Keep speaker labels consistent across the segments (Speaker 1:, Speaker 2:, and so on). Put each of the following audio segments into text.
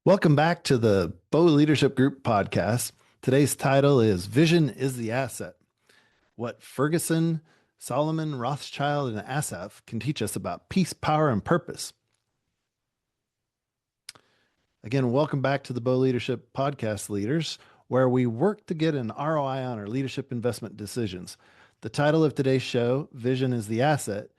Speaker 1: Welcome back to the Beau Leadership Group Podcast. Today's title is Vision is the Asset. What Ferguson, Solomon, Rothschild, and Asaph can teach us about peace, power, and purpose. Again, welcome back to the Beau Leadership Podcast, leaders, where we work to get an ROI on our leadership investment decisions. The title of today's show, Vision is the Asset.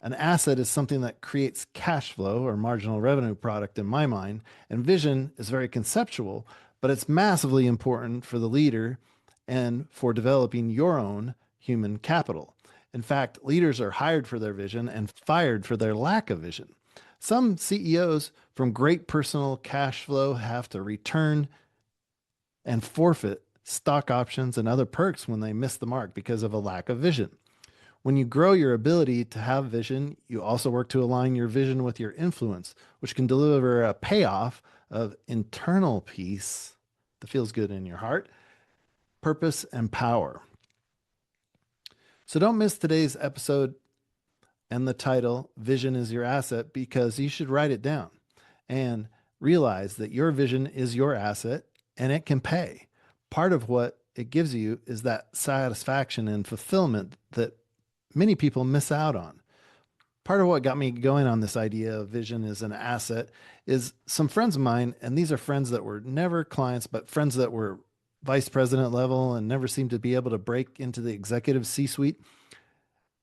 Speaker 1: An asset is something that creates cash flow or marginal revenue product in my mind, and vision is very conceptual, but it's massively important for the leader and for developing your own human capital. In fact, leaders are hired for their vision and fired for their lack of vision. Some CEOs from great personal cash flow have to return and forfeit stock options and other perks when they miss the mark because of a lack of vision. When you grow your ability to have vision, you also work to align your vision with your influence, which can deliver a payoff of internal peace that feels good in your heart, purpose, and power. So don't miss today's episode and the title, Vision is Your Asset, because you should write it down and realize that your vision is your asset and it can pay. Part of what it gives you is that satisfaction and fulfillment that many people miss out on. Part of what got me going on this idea of vision as an asset is some friends of mine, and these are friends that were never clients, but friends that were vice president level and never seemed to be able to break into the executive C-suite.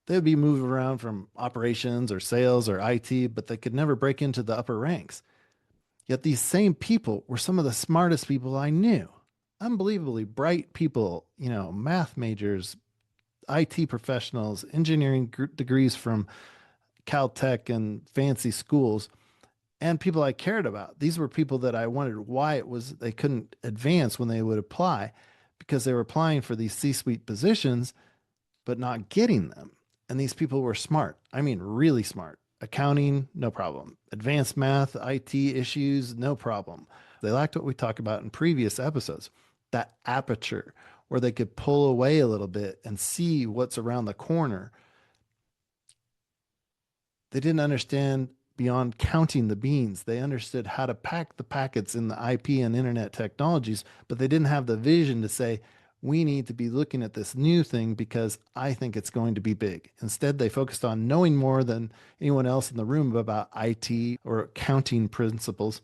Speaker 1: They would be moved around from operations or sales or IT, but they could never break into the upper ranks. Yet these same people were some of the smartest people I knew. Unbelievably bright people, math majors, IT professionals, engineering degrees from Caltech and fancy schools, and people I cared about. These were people that I wondered why it was they couldn't advance when they would apply, because they were applying for these C-suite positions, but not getting them. And these people were smart. I mean, really smart. Accounting, no problem. Advanced math, IT issues, no problem. They lacked what we talked about in previous episodes, that aperture, where they could pull away a little bit and see what's around the corner. They didn't understand beyond counting the beans. They understood how to pack the packets in the IP and internet technologies, but they didn't have the vision to say, we need to be looking at this new thing because I think it's going to be big. Instead, they focused on knowing more than anyone else in the room about IT or accounting principles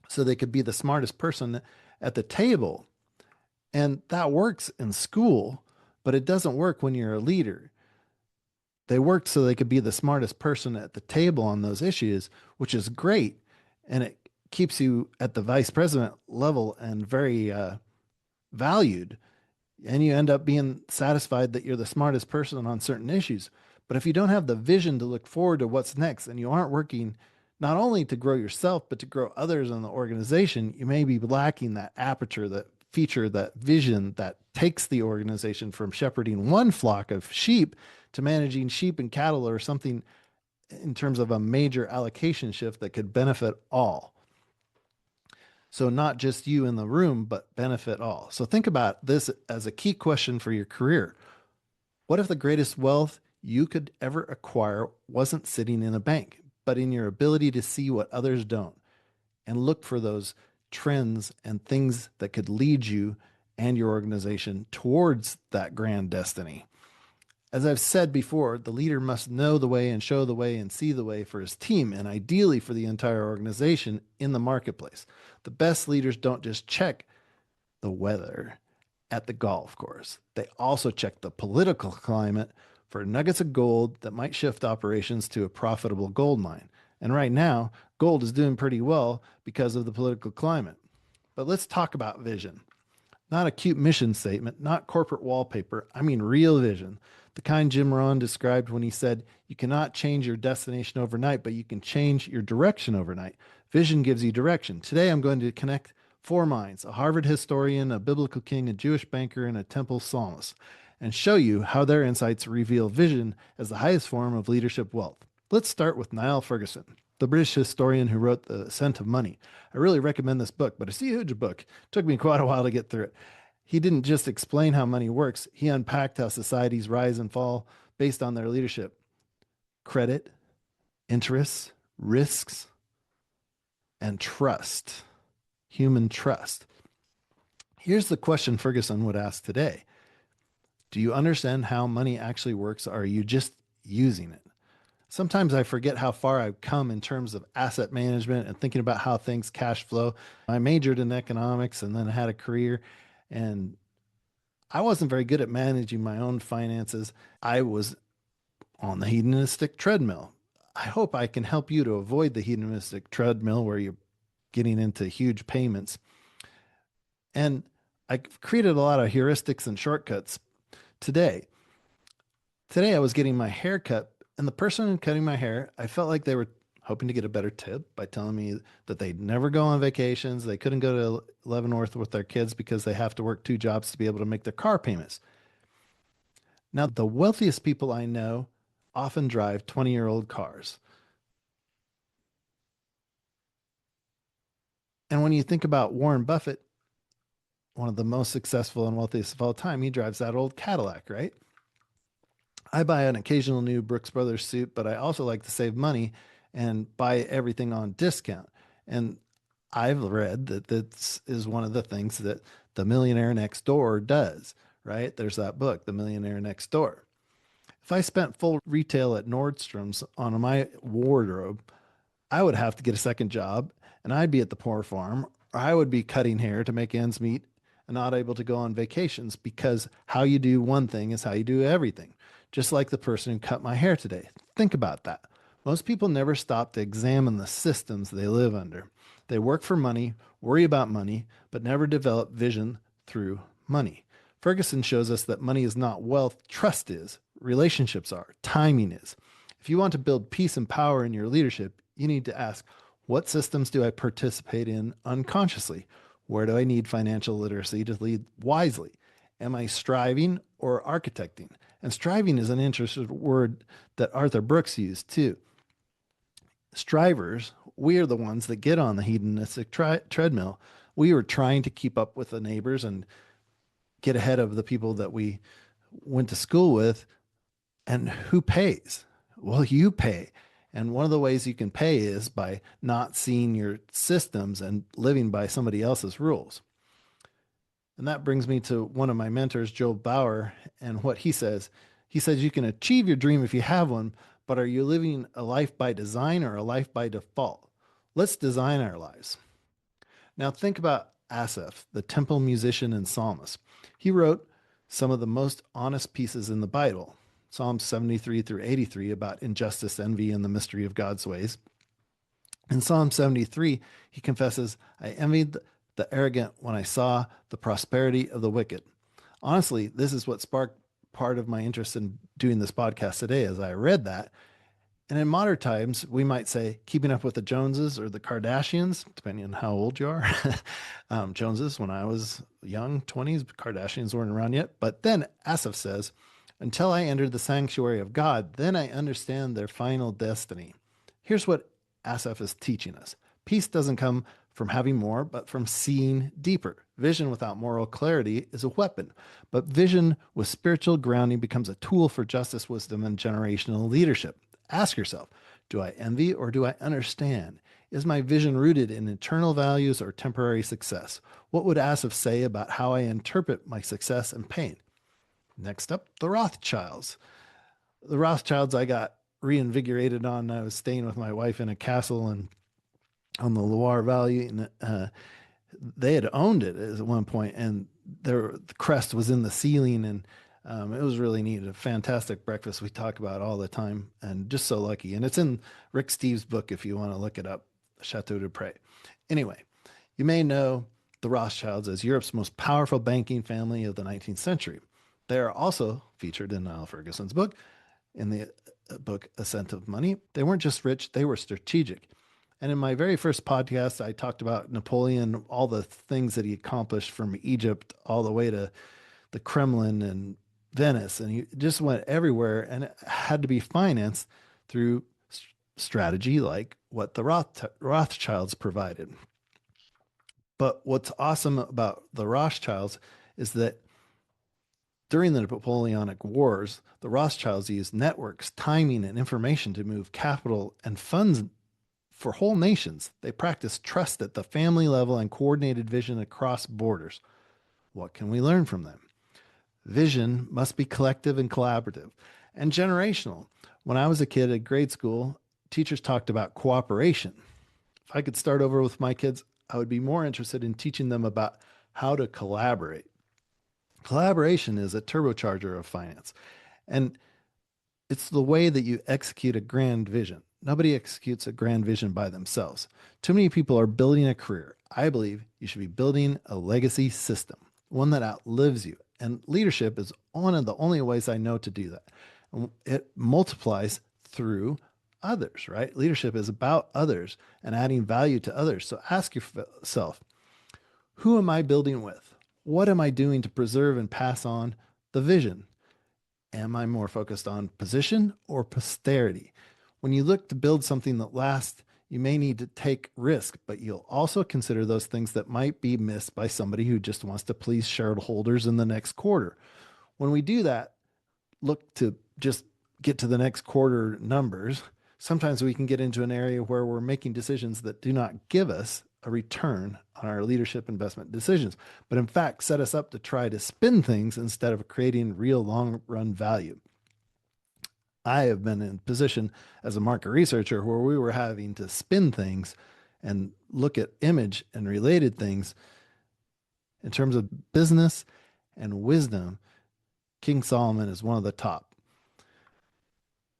Speaker 1: so they could be the smartest person at the table. And that works in school, but it doesn't work when you're a leader. They worked so they could be the smartest person at the table on those issues, which is great. And it keeps you at the vice president level and very valued. And you end up being satisfied that you're the smartest person on certain issues. But if you don't have the vision to look forward to what's next and you aren't working not only to grow yourself, but to grow others in the organization, you may be lacking that aperture, that feature, that vision that takes the organization from shepherding one flock of sheep to managing sheep and cattle or something in terms of a major allocation shift that could benefit all. So not just you in the room, but benefit all. So think about this as a key question for your career. What if the greatest wealth you could ever acquire wasn't sitting in a bank, but in your ability to see what others don't and look for those trends and things that could lead you and your organization towards that grand destiny? As I've said before, the leader must know the way and show the way and see the way for his team and ideally for the entire organization in the marketplace. The best leaders don't just check the weather at the golf course. They also check the political climate for nuggets of gold that might shift operations to a profitable gold mine. And right now, gold is doing pretty well because of the political climate. But let's talk about vision. Not a cute mission statement, not corporate wallpaper. I mean real vision. The kind Jim Rohn described when he said, you cannot change your destination overnight, but you can change your direction overnight. Vision gives you direction. Today, I'm going to connect four minds, a Harvard historian, a biblical king, a Jewish banker, and a temple psalmist, and show you how their insights reveal vision as the highest form of leadership wealth. Let's start with Niall Ferguson, the British historian who wrote The Scent of Money. I really recommend this book, but it's a huge book. It took me quite a while to get through it. He didn't just explain how money works, he unpacked how societies rise and fall based on their leadership, credit, interests, risks, and trust, human trust. Here's the question Ferguson would ask today: do you understand how money actually works, or are you just using it? Sometimes I forget how far I've come in terms of asset management and thinking about how things cash flow. I majored in economics and then had a career, and I wasn't very good at managing my own finances. I was on the hedonistic treadmill. I hope I can help you to avoid the hedonistic treadmill where you're getting into huge payments. And I created a lot of heuristics and shortcuts today. Today I was getting my hair cut, and the person cutting my hair, I felt like they were hoping to get a better tip by telling me that they'd never go on vacations. They couldn't go to Leavenworth with their kids because they have to work two jobs to be able to make their car payments. Now, the wealthiest people I know often drive 20-year-old cars. And when you think about Warren Buffett, one of the most successful and wealthiest of all time, he drives that old Cadillac, right? I buy an occasional new Brooks Brothers suit, but I also like to save money and buy everything on discount. And I've read that this is one of the things that the millionaire next door does, right? There's that book, The Millionaire Next Door. If I spent full retail at Nordstrom's on my wardrobe, I would have to get a second job and I'd be at the poor farm, or I would be cutting hair to make ends meet and not able to go on vacations, because how you do one thing is how you do everything. Just like the person who cut my hair today. Think about that. Most people never stop to examine the systems they live under. They work for money, worry about money, but never develop vision through money. Ferguson shows us that money is not wealth, trust is, relationships are, timing is. If you want to build peace and power in your leadership, you need to ask, what systems do I participate in unconsciously? Where do I need financial literacy to lead wisely? Am I striving or architecting? And striving is an interesting word that Arthur Brooks used too. Strivers, we are the ones that get on the hedonistic treadmill. We are trying to keep up with the neighbors and get ahead of the people that we went to school with. And who pays? Well, you pay. And one of the ways you can pay is by not seeing your systems and living by somebody else's rules. And that brings me to one of my mentors, Joe Bauer, and what he says. He says you can achieve your dream if you have one, but are you living a life by design or a life by default? Let's design our lives. Now think about Asaph, the temple musician and psalmist. He wrote some of the most honest pieces in the Bible. Psalms 73 through 83 about injustice, envy, and the mystery of God's ways. In Psalm 73, he confesses, I envied the arrogant when I saw the prosperity of the wicked. Honestly, this is what sparked part of my interest in doing this podcast today as I read that. And in modern times, we might say keeping up with the Joneses or the Kardashians, depending on how old you are. Joneses, when I was young, 20s, Kardashians weren't around yet. But then Asaph says, until I entered the sanctuary of God, then I understand their final destiny. Here's what Asaph is teaching us. Peace doesn't come from having more, but from seeing deeper. Vision without moral clarity is a weapon, but vision with spiritual grounding becomes a tool for justice, wisdom, and generational leadership. Ask yourself, do I envy or do I understand? Is my vision rooted in eternal values or temporary success? What would Asaph say about how I interpret my success and pain? Next up, the Rothschilds. The Rothschilds I got reinvigorated on. I was staying with my wife in a castle and on the Loire Valley, and they had owned it at one point, and the crest was in the ceiling, and it was really neat. A fantastic breakfast we talk about all the time, and just so lucky. And it's in Rick Steves' book if you want to look it up, Chateau de Pré. Anyway, you may know the Rothschilds as Europe's most powerful banking family of the 19th century. They are also featured in Niall Ferguson's book, in the book Ascent of Money. They weren't just rich, they were strategic. And in my very first podcast, I talked about Napoleon, all the things that he accomplished from Egypt all the way to the Kremlin and Venice. And he just went everywhere, and it had to be financed through strategy like what the Rothschilds provided. But what's awesome about the Rothschilds is that during the Napoleonic Wars, the Rothschilds used networks, timing, and information to move capital and funds for whole nations. They practiced trust at the family level and coordinated vision across borders. What can we learn from them? Vision must be collective and collaborative and generational. When I was a kid at grade school, teachers talked about cooperation. If I could start over with my kids, I would be more interested in teaching them about how to collaborate. Collaboration is a turbocharger of finance, and it's the way that you execute a grand vision. Nobody executes a grand vision by themselves. Too many people are building a career. I believe you should be building a legacy system, one that outlives you. And leadership is one of the only ways I know to do that. And it multiplies through others, right? Leadership is about others and adding value to others. So ask yourself, who am I building with? What am I doing to preserve and pass on the vision? Am I more focused on position or posterity? When you look to build something that lasts, you may need to take risk, but you'll also consider those things that might be missed by somebody who just wants to please shareholders in the next quarter. When we do that, look to just get to the next quarter numbers, sometimes we can get into an area where we're making decisions that do not give us a return on our leadership investment decisions, but in fact set us up to try to spin things instead of creating real long run value. I have been in a position as a market researcher where we were having to spin things and look at image and related things in terms of business and wisdom. King Solomon is one of the top.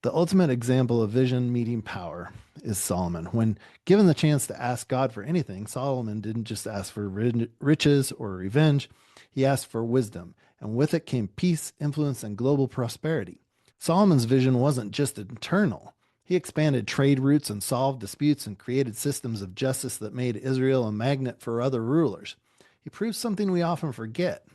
Speaker 1: The ultimate example of vision meeting power is Solomon. When given the chance to ask God for anything, Solomon didn't just ask for riches or revenge, he asked for wisdom, and with it came peace, influence, and global prosperity. Solomon's vision wasn't just internal. He expanded trade routes and solved disputes and created systems of justice that made Israel a magnet for other rulers. He proved something we often forget.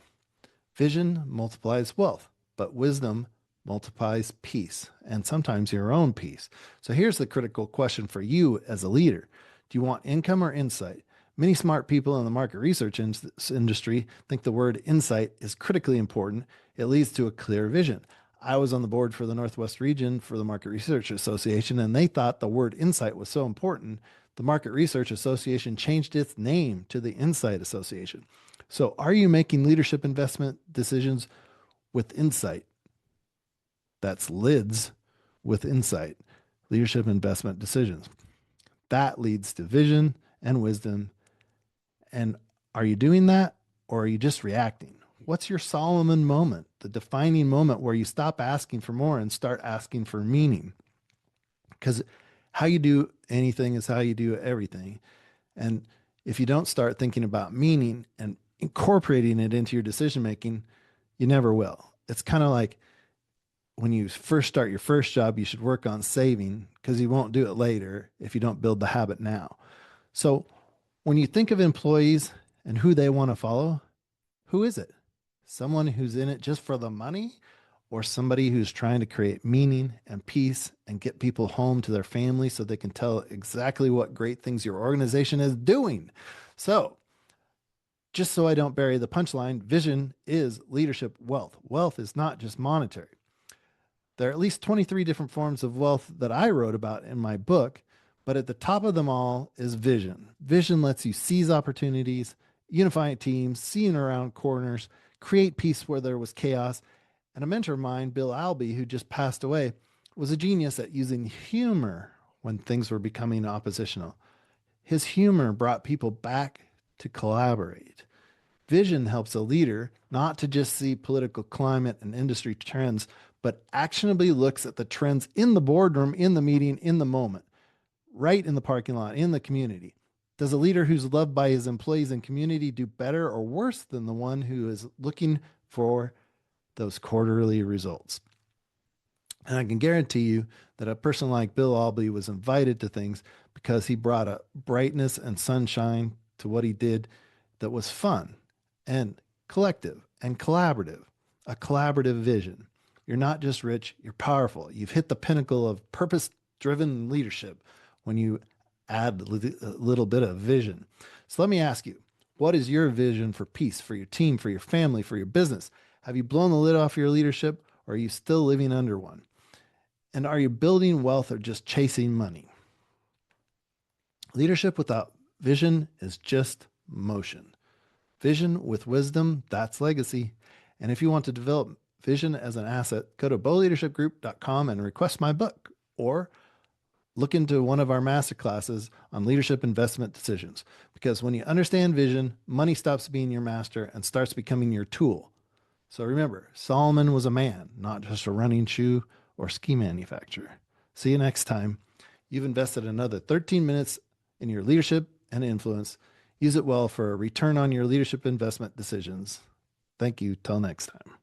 Speaker 1: Vision multiplies wealth, but wisdom multiplies peace, and sometimes your own peace. So here's the critical question for you as a leader. Do you want income or insight? Many smart people in the market research industry think the word insight is critically important. It leads to a clear vision. I was on the board for the Northwest region for the Market Research Association, and they thought the word insight was so important. The Market Research Association changed its name to the Insight Association. So are you making leadership investment decisions with insight? That's LIDS with insight, leadership investment decisions. That leads to vision and wisdom. And are you doing that, or are you just reacting? What's your Solomon moment, the defining moment where you stop asking for more and start asking for meaning? Because how you do anything is how you do everything. And if you don't start thinking about meaning and incorporating it into your decision making, you never will. It's kind of like when you first start your first job, you should work on saving because you won't do it later if you don't build the habit now. So when you think of employees and who they want to follow, who is it? Someone who's in it just for the money, or somebody who's trying to create meaning and peace and get people home to their family so they can tell exactly what great things your organization is doing? So just so I don't bury the punchline, vision is leadership wealth. Wealth is not just monetary. There are at least 23 different forms of wealth that I wrote about in my book, but at the top of them all is vision. Vision lets you seize opportunities, unify teams, seeing around corners, create peace where there was chaos. And a mentor of mine, Bill Albee, who just passed away, was a genius at using humor when things were becoming oppositional. His humor brought people back to collaborate. Vision helps a leader not to just see political climate and industry trends, but actionably looks at the trends in the boardroom, in the meeting, in the moment, right in the parking lot, in the community. Does a leader who's loved by his employees and community do better or worse than the one who is looking for those quarterly results? And I can guarantee you that a person like Bill Albee was invited to things because he brought a brightness and sunshine to what he did that was fun and collective and collaborative, a collaborative vision. You're not just rich, you're powerful. You've hit the pinnacle of purpose-driven leadership when you add a little bit of vision. So let me ask you, What is your vision for peace, for your team, for your family, for your business? Have you blown the lid off your leadership, or are you still living under one? And are you building wealth or just chasing money? Leadership without vision is just motion. Vision with wisdom, that's legacy. And if you want to develop vision as an asset, go to beauleadershipgroup.com and request my book, or look into one of our masterclasses on leadership investment decisions. Because when you understand vision, money stops being your master and starts becoming your tool. So remember, Solomon was a man, not just a running shoe or ski manufacturer. See you next time. You've invested another 13 minutes in your leadership and influence. Use it well for a return on your leadership investment decisions. Thank you. Till next time.